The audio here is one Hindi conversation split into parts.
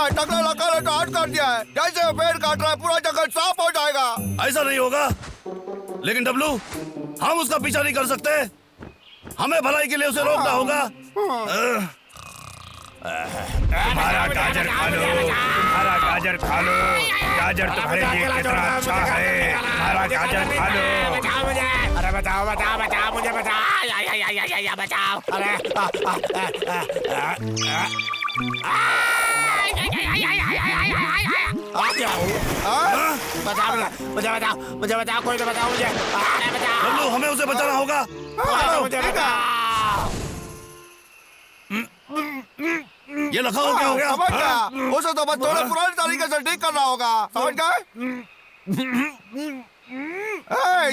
टकला लगा ने काट कर दिया है। जैसे पेड़ काट रहा है पूरा जंगल साफ हो जाएगा। ऐसा नहीं होगा, लेकिन डब्लू हम उसका पीछा नहीं कर सकते। हमें भलाई के लिए उसे रोकना होगा। हमारा गाजर खा लो, हमारा गाजर खा लो। गाजर तुम्हारे लिए कितना अच्छा है। हमारा गाजर खा लो। अरे बचाओ बचाओ बचाओ मुझे बचाओ। या बचाओ। अरे मुझे बचाओ मुझे बचाओ कोई तो बचाओ मुझे। डब्लू हमें उसे बचाना होगा। मुझे बचाओ। ये लखा हो क्या हो गया? समझ गया। उसे तो बस थोड़े पुराने तरीके से ठीक करना होगा। समझ गए?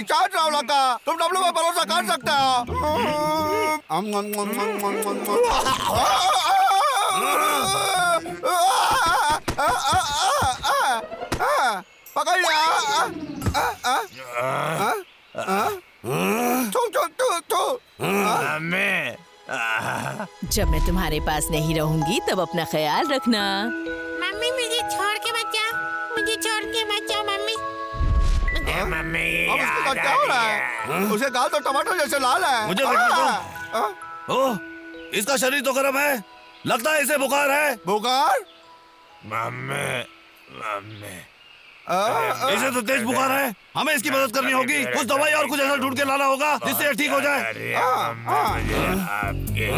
चाट रहा लगा, तुम डब्लू पे भरोसा कर सकते हो। पकड़ लिया। जब मैं तुम्हारे पास नहीं रहूंगी तब अपना ख्याल रखना। मम्मी मुझे छोड़ के मत जाओ, मुझे छोड़ के मत जाओ मम्मी। मम्मी अब उसके साथ क्या हो रहा है? उसे गाल तो टमाटर जैसे लाल है। मुझे ओह, इसका शरीर तो गर्म है, लगता है इसे बुखार है। बुखार? मम्मी मम्मी इसे तो तेज बुखार है। हमें इसकी मदद करनी होगी। कुछ दवाई और कुछ ऐसा ढूंढ के लाना होगा जिससे ये ठीक हो जाए। आपके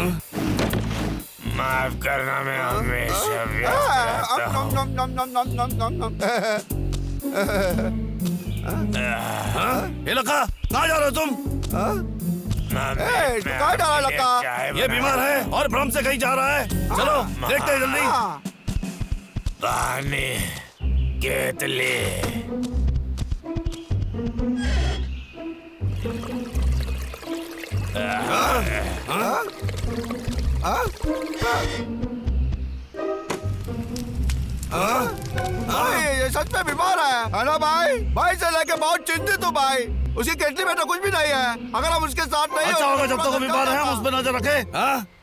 माफ करना, मैं हमेशा ये लखा, कहाँ जा रहे हो तुम? कहाँ जा रहा है लखा? ये बीमार है और भ्रम से कहीं जा रहा है। चलो देखते हैं जल्दी। पानी केतली ये सच में बीमार है ना भाई? भाई से लेके बहुत चिंतित हूँ भाई। उसकी केटली में तो कुछ भी नहीं है। अगर हम उसके साथ नहीं अच्छा होगा जब तक वो बीमार है हम उस पर नजर रखें,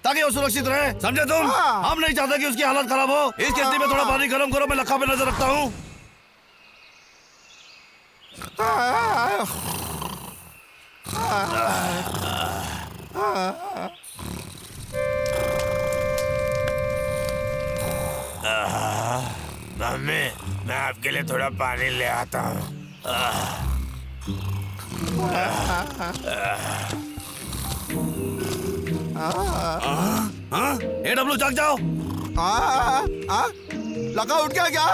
ताकि वो सुरक्षित रहे। समझे तुम? हम नहीं चाहते कि उसकी हालत खराब हो। इस केतली में थोड़ा पानी गर्म करो, मैं लखा पे नजर रखता हूँ। मम्मी मैं आपके लिए थोड़ा पानी ले आता हूँ। ए डब्लू जाग जाओ। लका उठ गया क्या?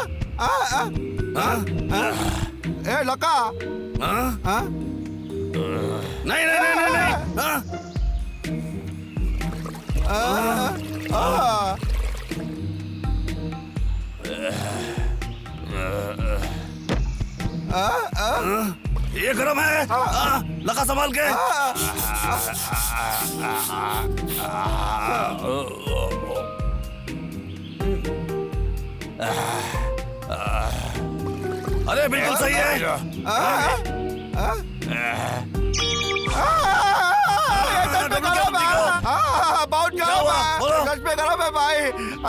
ए लका। नहीं नहीं नहीं नहीं, ये गरम है। लगा संभाल के। अरे बिल्कुल सही है। बहुत सच में गरम है भाई।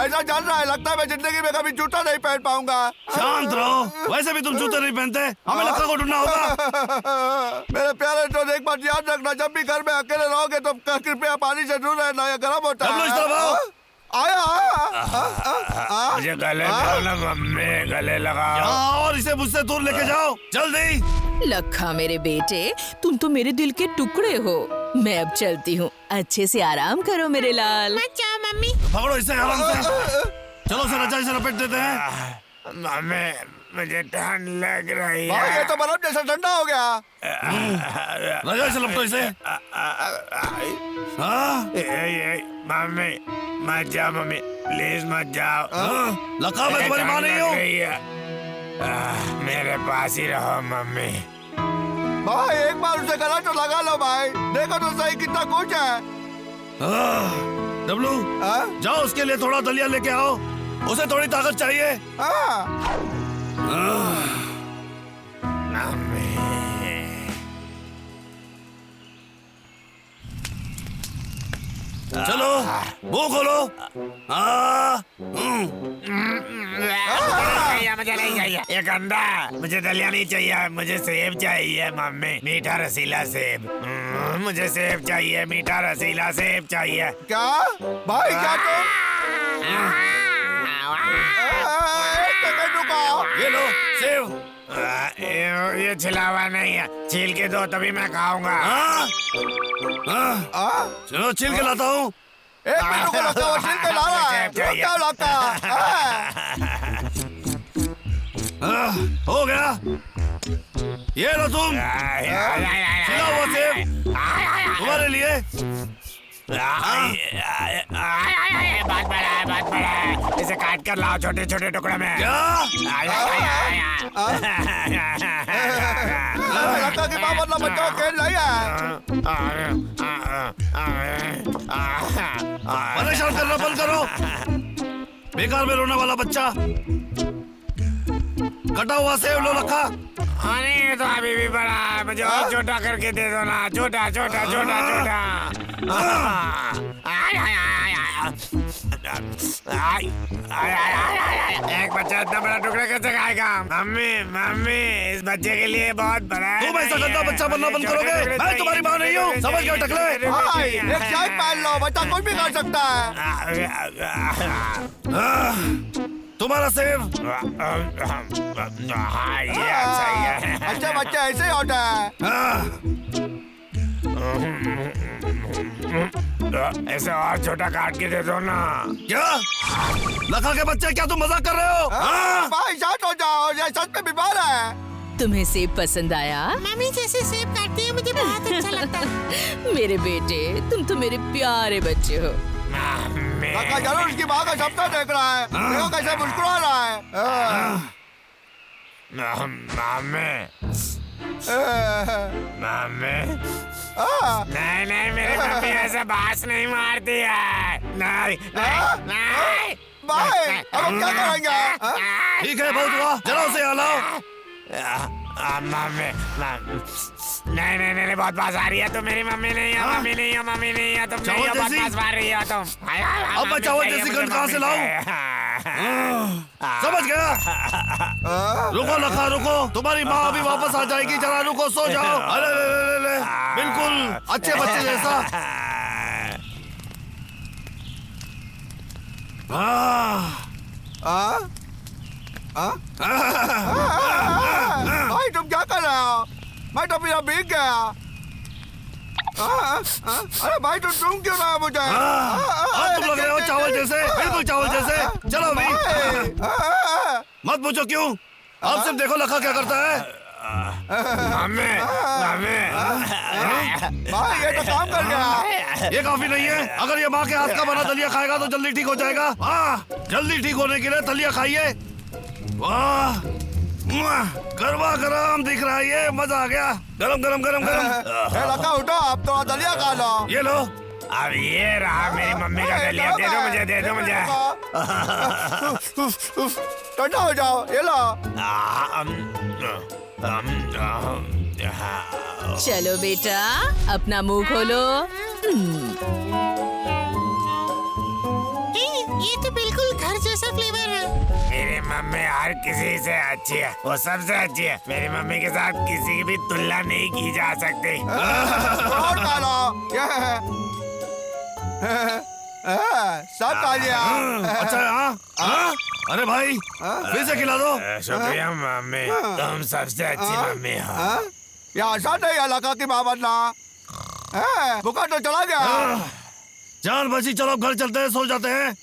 ऐसा चल रहा है, लगता है मैं जिंदगी में कभी जूता नहीं पहन पाऊंगा। शांत रहो, वैसे भी तुम जूते नहीं पहनते। हमें लक्का को ढूंढना होगा। मेरे प्यारे तो एक बात याद रखना, जब भी घर में अकेले रहोगे तो कृपया पानी से दूर रहना, ये गर्म होता है। आया मुझे गले लगाओ मम्मी, गले लगाओ और इसे मुझसे दूर लेके जाओ जल्दी। लखा मेरे बेटे, तुम तो मेरे दिल के टुकड़े हो। मैं अब चलती हूँ, अच्छे से आराम करो मेरे लाल। मत जाओ मम्मी। पकड़ो इसे आराम से। चलो उसे रजाई से लपेट देते हैं। मम्मी मुझे ठंड लग रही है। भाई ये तो बर्फ जैसा ठंडा हो गया। रजाई से लपटो इसे। मम्मी मत जाओ मम्मी, प्लीज मत जाओ। लखा मैं तुम्हारी माँ नहीं हूँ। मेरे पास ही रहो मम्मी। भाई एक बार उसे गला तो लगा लो भाई, देखो तो सही कितना कुछ है। डब्लू जाओ उसके लिए थोड़ा दलिया लेके आओ, उसे थोड़ी ताकत चाहिए। चलो मुंह खोलो। मुझे नहीं चाहिए ये गंदा। मुझे दलिया नहीं चाहिए, मुझे सेब चाहिए मम्मी, मीठा रसीला सेब। मुझे सेब चाहिए, मीठा रसीला सेब चाहिए। क्या भाई, क्या तुम? एक सेकंड रुको। ये लो सेब। ये छिला हुआ नहीं है, छील के दो तभी मैं खाऊंगा। चलो छिल के लाता हूँ। एक मिनट रुको, लगता है वो छिल के ला रहा है। सेब क्या लगता हो गया। ये लो तुम, छिला हुआ सेब तुम्हारे लिए। बहुत बड़ा है, बहुत बड़ा है। इसे काट कर लाओ छोटे छोटे टुकड़े में। क्या? लगता कि बाबा ना बच्चों खेल नहीं है। परेशान करना बंद करो, बेकार में रोने वाला बच्चा। कटा हुआ सेब लो रखा। अरे ये तो अभी भी बड़ा है, मुझे और छोटा करके दे दो ना। छोटा छोटा छोटा छोटा। एक बच्चा इतना बड़ा टुकड़ा कैसे खाएगा? मम्मी मम्मी, इस बच्चे के लिए बहुत बड़ा है। तुम ऐसा गंदा बच्चा बनना बंद करोगे? मैं तुम्हारी माँ नहीं हूँ, समझ गए टकले? भाई एक शर्ट पहन लो, बच्चा कुछ भी कर सकता है। तुम्हारा सेब। हाँ ये अच्छा ही है। अच्छे बच्चे ऐसे ही होते हैं। ऐसे और छोटा काट के दे दो ना। क्या लखा के बच्चे, क्या तुम मजाक कर रहे हो? भाई शांत हो जाओ, ये सच में बीमार है। तुम्हें सेब पसंद आया? मम्मी जैसे सेब काटती है मुझे बहुत अच्छा लगता है। मेरे बेटे, तुम तो मेरे प्यारे बच्चे हो। लड़का जरूर उसकी माँ का सपना देख रहा है। देखो कैसे मुस्कुरा रहा है। मम्मी मम्मी, नहीं नहीं, मेरी मम्मी ऐसे बास नहीं मारती है। नहीं नहीं नहीं। भाई अब हम क्या करेंगे? ठीक है, बहुत हुआ, जरा उसे यहाँ लाओ। मम्मी नहीं नहीं नहीं, बहुत बात आ रही है। तुम मेरी मम्मी नहीं हो, मम्मी नहीं हो, मम्मी नहीं हो, तुम नहीं हो, बहुत बात मार रही हो तुम। अब मैं चावल जैसी गंध कहाँ से लाऊं? समझ गया। रुको लखा रुको, तुम्हारी माँ अभी वापस आ जाएगी, जरा रुको, सो जाओ। अरे ले, ले, ले, बिल्कुल अच्छे बच्चे जैसा। भाई तुम क्या कर रहे हो? मैं तो मेरा भीग गया। अरे भाई तुम क्यों रहा मुझे? अब तुम लग रहे हो चावल जैसे, बिल्कुल चावल जैसे। चलो अभी मत पूछो क्यों, अब सिर्फ देखो लखा क्या करता है। मम्मी मम्मी, भाई ये तो काम कर गया। ये काफी नहीं है, अगर ये माँ के हाथ का बना दलिया खाएगा तो जल्दी ठीक हो जाएगा। जल्दी ठीक होने के लिए दलिया खाइए। वाह, गरमा गरम दिख रहा है, ये मजा आ गया। गरम गरम गरम गरम। लड़का उठो, आप थोड़ा दलिया खा लो। ये लो। अब ये रहा मेरी मम्मी का दलिया। दे दो मुझे, दे दो मुझे। ठंडा हो जाओ, ये लो। चलो बेटा, अपना मुंह खोलो। ये तो बिल्कुल घर जैसा फ्लेवर है। मेरी मम्मी हर किसी से अच्छी है, वो सबसे अच्छी है। मेरी मम्मी के साथ किसी की भी तुलना नहीं की जा सकती। और डालो। सब खा लिया। अच्छा हाँ, अरे भाई फिर से खिला दो। शुक्रिया मम्मी, तुम सबसे अच्छी मम्मी हो। ये आसान नहीं है लड़का की माँ बनना। भूखा तो चला गया। जान बची, चलो घर चलते हैं, सो जाते हैं।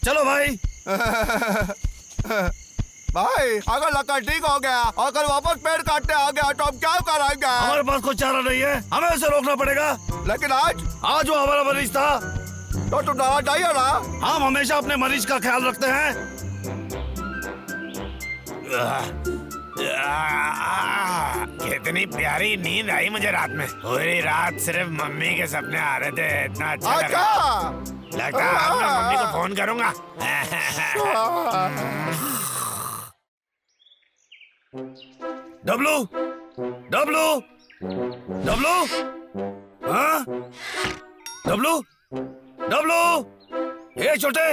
चलो भाई। भाई अगर लड़का ठीक हो गया और कल वापस पेड़ काटने आ गया तो हम क्या करेंगे? हमारे पास कोई चारा नहीं है, हमें उसे रोकना पड़ेगा। लेकिन आज वो हमारा मरीज था, तो तुम डरा चाहिए ना। हम हमेशा अपने मरीज का ख्याल रखते हैं। कितनी प्यारी नींद आई मुझे रात में। पूरी रात सिर्फ मम्मी के सपने आ रहे थे, इतना अच्छा लगता है। मैं मम्मी को फोन करूंगा। डब्लू डब्लू डब्लू हाँ डब्लू डब्लू ये छोटे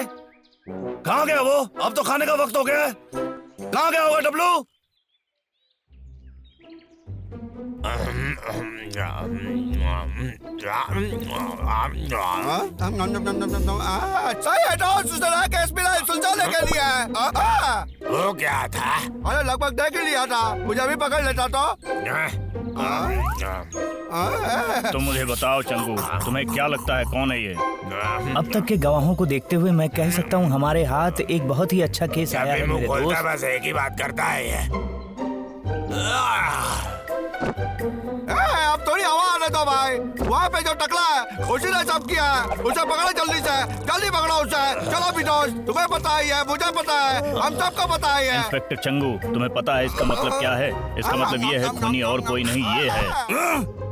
कहाँ गया वो? अब तो खाने का वक्त हो गया है। कहाँ गया होगा डब्लू? सही है दोस्त, सुलझाने के एसपीआई सुलझाने के लिए है। वो क्या था? अरे लगभग देख ही लिया था, मुझे भी पकड़ लेता तो। तुम मुझे बताओ चंगू, तुम्हें क्या लगता है कौन है ये? अब तक के गवाहों को देखते हुए मैं कह सकता हूँ हमारे हाथ एक बहुत ही अच्छा केस आया है मेरे दोस्त। बस एक ही बात करता है ये। अब थोड़ी हवा आने दो भाई। वहाँ पे जो टकला है उसी ने सब किया है, उसे पकड़ो जल्दी से, जल्दी पकड़ो उसे। चलो भी दोस्त, तुम्हें पता ही है, मुझे पता है, हम सबको पता ही है। इंस्पेक्टर चंगू, तुम्हें पता है इसका मतलब क्या है? इसका मतलब ये है खूनी और कोई नहीं, ये है।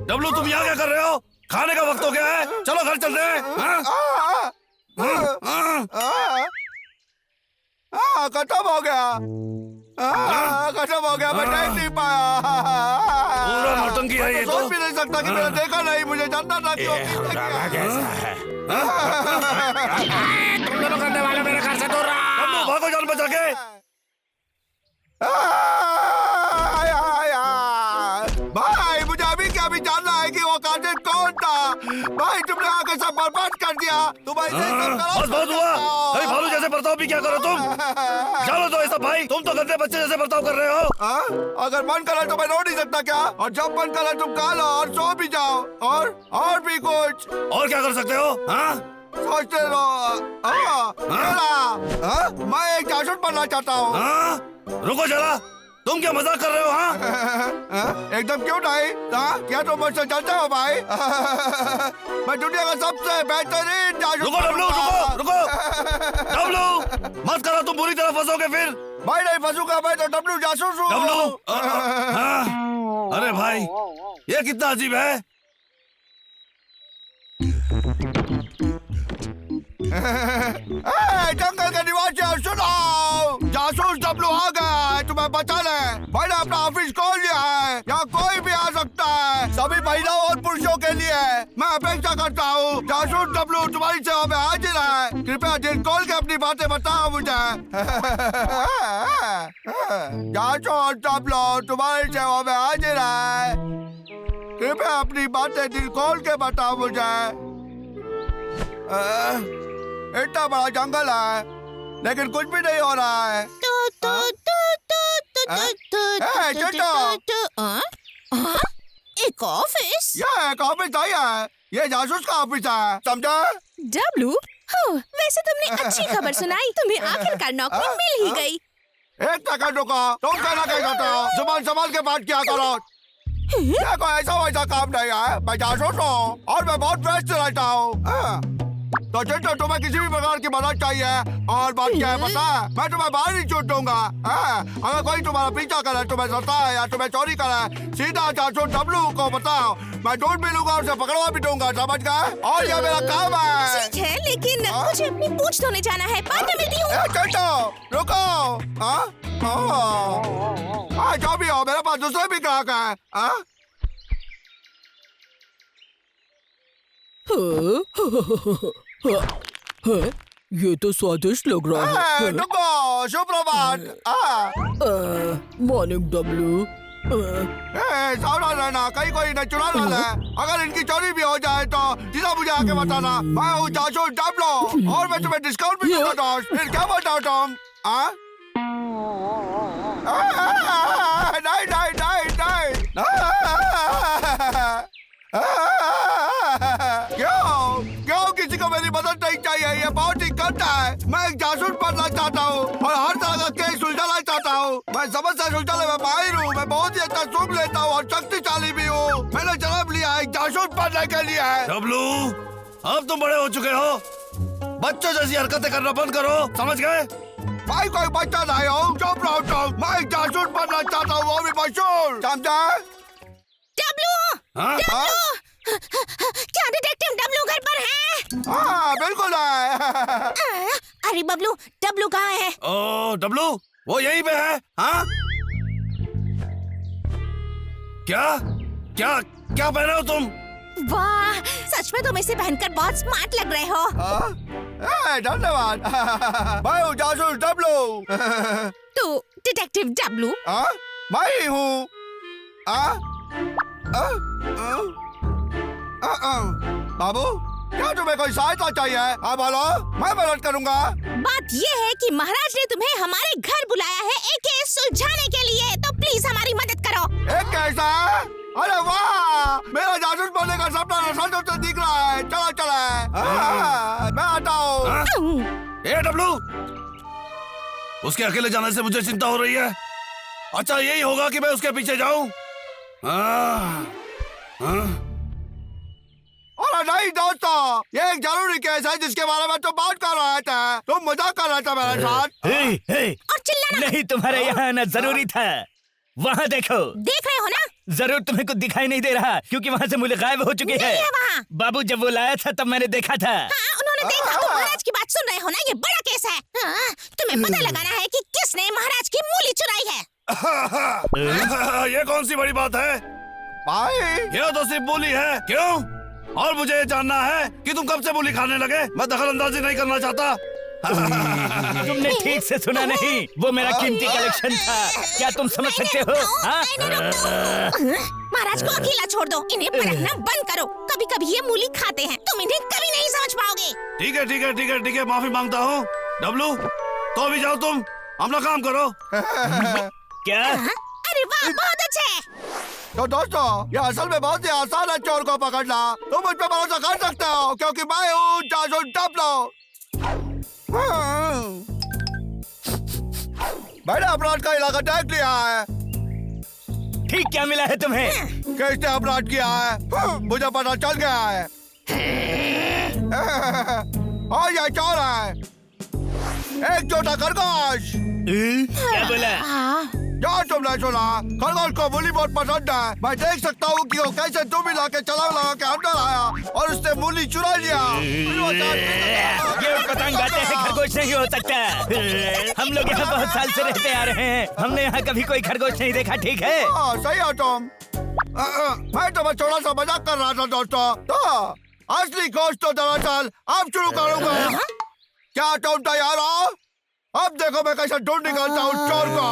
डब्लू तुम यहाँ क्या कर रहे हो? खाने का वक्त हो गया है, चलो घर चलते हैं। खत्म हो गया, खत्म हो गया, मैं देख नहीं पाया। पूरा नौटंकी है ये तो। सोच भी नहीं सकता कि मैंने देखा नहीं, मुझे जानना था क्यों। ड्रामा कैसा है? तुम दोनों करने वाले मेरे घर से दूर रहो। डब्लू भागो जान बचा के। भाई मुझे अभी क्या भी जानना है कि वो कातिल कौन था। भाई तुमने आके सब बर्बाद कर दिया। तुम ऐसे ही सब करो। बस बहुत हुआ। अरे भालू जैसे बर्ताव भी क्या करो तुम? चलो तो ऐसा भाई, तुम तो गंदे बच्चे जैसे बर्ताव कर रहे हो। अगर मन करे तो मैं रो नहीं सकता क्या? और जब मन करे तुम खा लो और सो भी जाओ। और भी कुछ और क्या कर सकते हो? हाँ सोचते रहो। मैं एक जासूस बनना चाहता हूँ। हाँ रुको जरा, तुम क्या मजाक कर रहे हो? हाँ एकदम क्यों नहीं? क्या तुम मुझसे चलते हो भाई? मैं दुनिया का सबसे बेहतरीन जासूस। रुको डब्लू, रुको रुको डब्लू, मत करो, तुम बुरी तरह फंसोगे फिर। भाई नहीं फंसूंगा, मैं तो डब्लू जासूस हूँ। डब्लू हाँ। अरे भाई ये कितना अजीब है। जंगल के निवासी सुनो, जासूस डब्लू आ गया है तुम्हें बचा ले। मैंने अपना ऑफिस खोल लिया है, यहाँ कोई भी आ सकता है, सभी महिलाओं और पुरुषों के लिए। मैं अपेक्षा करता हूँ जासूस डब्लू तुम्हारी सेवा में हाजिर है। कृपया दिल खोल के अपनी बातें बताओ मुझे। जासूस डब्लू तुम्हारी सेवा में हाजिर है, कृपया अपनी बातें दिल खोल के बताओ मुझे। इतना बड़ा जंगल है लेकिन कुछ भी नहीं हो रहा है। एक ऑफिस? यह एक ऑफिस है, ये जासूस का ऑफिस है, समझा? डब्लू, वैसे तुमने अच्छी खबर सुनाई, तुम्हें आखिरकार नौकरी मिल ही गई। एक सेकंड रुको, तुम कहना क्या चाहते हो? जुबान संभाल के बात किया करो। ये कोई ऐसा वैसा काम नहीं है, मैं जासूस हूँ और मैं बहुत व्यस्त रहता हूँ। तो चिंटू तुम्हें किसी भी प्रकार की मदद चाहिए और बात क्या है पता है? मैं तुम्हें बाहर ही छूट दूंगा। अगर कोई तुम्हारा पीछा करे, तुम्हें सता है या तुम्हें चोरी करे, सीधा जासूस डब्लू को बताओ, मैं ढूंढ भी लूंगा, उसे पकड़वा भी दूंगा, समझ गए? और ये मेरा काम है। ठीक है, लेकिन मुझे अपनी पूछ धोने जाना है, बाद में मिलती हूँ। चिंटू रुको, जो भी हो, मेरे पास दूसरे भी ग्राहक है। ये तो स्वादिष्ट लग रहा है। रुको, सुप्रभात। Morning W. सावधान रहना, कहीं कोई न चुरा ना ले। अगर इनकी चोरी भी हो जाए तो सीधा मुझे आके बताना। मैं हूँ जासूस डब्लू और मैं तुम्हें डिस्काउंट भी दूंगा दोस्त। फिर क्या बताओ तुम? नहीं नहीं नहीं नहीं। क्यों किसी को मेरी मदद नहीं चाहिए? ये बहुत ही गंदा है। मैं एक जासूस बनना चाहता हूँ और हर तरह का केस सुलझाना चाहता हूँ। मैं समस्या सुलझाने में माहिर हूँ, मैं बहुत ही अच्छा सूंघ लेता हूँ और शक्तिशाली भी हूँ। मैंने जन्म लिया एक जासूस बनने के लिए। डब्लू अब तुम बड़े हो चुके हो, बच्चों जैसी हरकतें करना बंद करो, समझ गए? भाई कोई बच्चा नहीं हूँ, चुप रहो तुम। मैं एक जासूस बनना चाहता हूँ, वो भी मशहूर, समझा? डब्लू, क्या डिटेक्टिव डब्लू घर पर है? हाँ बिल्कुल है। अरे बबलू, डब्लू कहाँ है? ओ डब्लू वो यहीं पे है। हाँ क्या क्या क्या पहने हो तुम? वाह, सच में तुम इसे पहनकर बहुत स्मार्ट लग रहे हो। धन्यवाद। मैं हूँ जासूस डब्लू। तू डिटेक्टिव डब्लू? मैं ही हूँ। बाबू, क्या तुम्हें कोई सहायता चाहिए? हाँ बोलो, मैं मदद करूँगा। बात ये है कि महाराज ने तुम्हें हमारे घर बुलाया है एक केस सुलझाने के लिए, तो प्लीज हमारी मदद करो। एक कैसा? अरे वाह, मेरा जासूस बनने का सपना रोशन तो दिख रहा है। चलो चलो, मैं आता हूँ। ए डब्लू, उसके अकेले जाने से मुझे चिंता हो रही है। अच्छा यही होगा कि मैं उसके पीछे जाऊं? अरे नहीं दोस्तों, ये एक जरूरी केस है जिसके बारे में तुम बात कर रहे थे। तुम मजाक कर रहे थे मेरे साथ। और चिल्लाना नहीं, तुम्हारे यहाँ आना जरूरी था। वहाँ देखो। देख रहे हो ना? जरूर तुम्हें कुछ दिखाई नहीं दे रहा क्योंकि वहाँ से मूली गायब हो चुकी है। वहाँ बाबू जब वो लाया था तब मैंने देखा था। हाँ, उन्होंने देखा। तुम महाराज की बात सुन रहे हो ना? ये बड़ा केस है। हाँ, तुम्हें पता लगाना है कि किसने महाराज की मूली चुराई है। ये कौन सी बड़ी बात है भाई? ये तो सिर्फ मूली है। क्यों? और मुझे ये जानना है कि तुम कब से मूली खाने लगे। मैं दखल अंदाजी नहीं करना चाहता। तुमने ठीक से सुना नहीं, वो मेरा कीमती कलेक्शन था। क्या तुम समझ सकते हो? महाराज को अकेला छोड़ दो, इन्हें परखना बंद करो। कभी कभी ये मूली खाते हैं, तुम इन्हें कभी नहीं समझ पाओगे। ठीक है ठीक है ठीक है ठीक है, माफी मांगता हूँ। डब्लू, तो अभी जाओ तुम, अपना काम करो। क्या? अरे वाह, बहुत अच्छे। तो दोस्तों, ये असल में बहुत ही आसान है चोर को पकड़ना। तुम मुझ पे भरोसा कर सकते हो क्योंकि मैं हूँ जासूस डब्लू। मैंने अपराध का इलाका देख लिया है। ठीक क्या मिला है तुम्हें? किसने अपराध किया है मुझे पता चल गया है। और ये चोर है, एक छोटा खरगोश। क्या बोला? क्या तुमने सुना? खरगोश को मूली बहुत पसंद है। मैं देख सकता हूँ कि वो कैसे तुम ही लाके छलांग लगा के अंदर आया और उसने मूली चुरा लिया। ये पतंग बातें हैं, खरगोश नहीं हो सकता। हम लोग यहाँ बहुत साल से रहते आ रहे हैं, हमने यहाँ कभी कोई खरगोश नहीं देखा। ठीक है? सही हो तुम। मैं तो बस थोड़ा सा मजाक कर रहा था दोस्तों। तो असली खोज तो दरअसल अब शुरू करूँगा। क्या तुम तैयार हो? अब देखो मैं कैसे ढूंढ निकालता हूँ चोर को।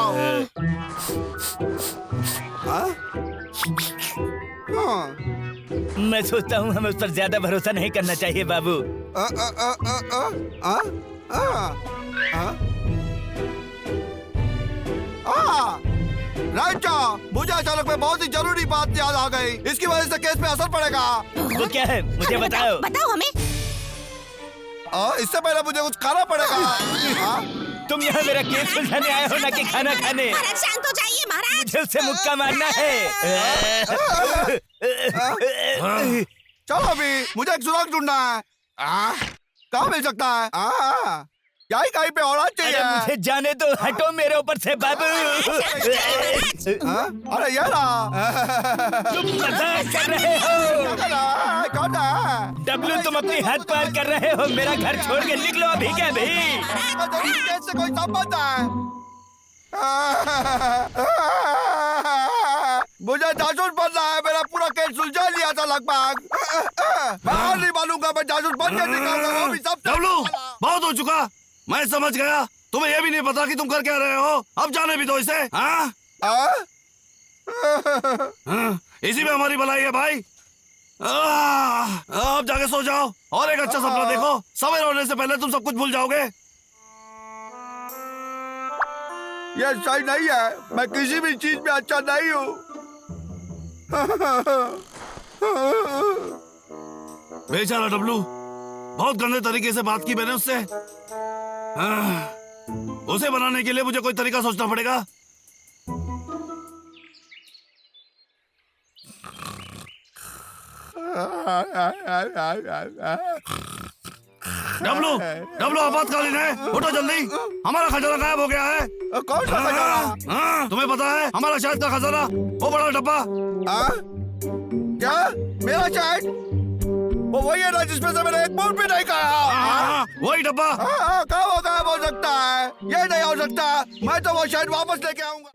मैं सोचता हूँ हमें उस पर ज्यादा भरोसा नहीं करना चाहिए बाबू। राजा, मुझे अचानक में बहुत ही जरूरी बात याद आ गई। इसकी वजह से केस पे असर पड़ेगा। वो क्या है मुझे बताओ। बताओ हमें। इससे पहले मुझे कुछ खाना पड़ेगा। तुम यहाँ मेरा केस सुलझाने आए हो ना कि खाना खाने? महाराज शांत हो जाइए महाराज। मुझे उससे मुक्का मारना है। चलो अभी मुझे एक सुराग ढूंढना है। कहाँ मिल सकता है? यही कहीं पे होना चाहिए। अरे मुझे जाने दो, हटो मेरे ऊपर से बाबू। अरे यार, तुम मजाक कर रहे हो। कौन है? डब्लू, तुम अपनी हाथ पार कर रहे हो। मेरा घर छोड़ के निकलो अभी के अभी। से कोई संबंध है? मुझे जासूस बनना है। मेरा पूरा केस सुलझा लिया था लगभग। मैं और नहीं मानूंगा, मैं जासूस बन के दिखाऊंगा। वो भी सब। डब्लू, बहुत हो चुका। मैं समझ गया। तुम्हें ये भी नहीं पता कि तुम कर क्या रहे हो। अब जाने भी दो इसे। हाँ? इसी में हमारी भलाई है भाई। अब जाके सो जाओ और एक अच्छा सपना देखो। सवेरे होने से पहले तुम सब कुछ भूल जाओगे। ये सही नहीं है। मैं किसी भी चीज में अच्छा नहीं हूँ। बेचारा डब्लू, बहुत गंदे तरीके से बात की मैंने उससे। उसे बनाने के लिए मुझे कोई तरीका सोचना पड़ेगा। डब्लू, डब्लू आपातकालीन है, उठो जल्दी। हमारा खजाना गायब हो गया है। कौन सा खजाना? तुम्हें पता है हमारा शहद का खजाना, वो बड़ा डब्बा। क्या मेरा शहद? वो वही है ना जिसमें से मैंने एक बूंद भी नहीं खाया। वही डब्बा। कहाँ गायब हो सकता है? ये नहीं हो सकता। मैं तो वो शहद वापस लेके आऊंगा।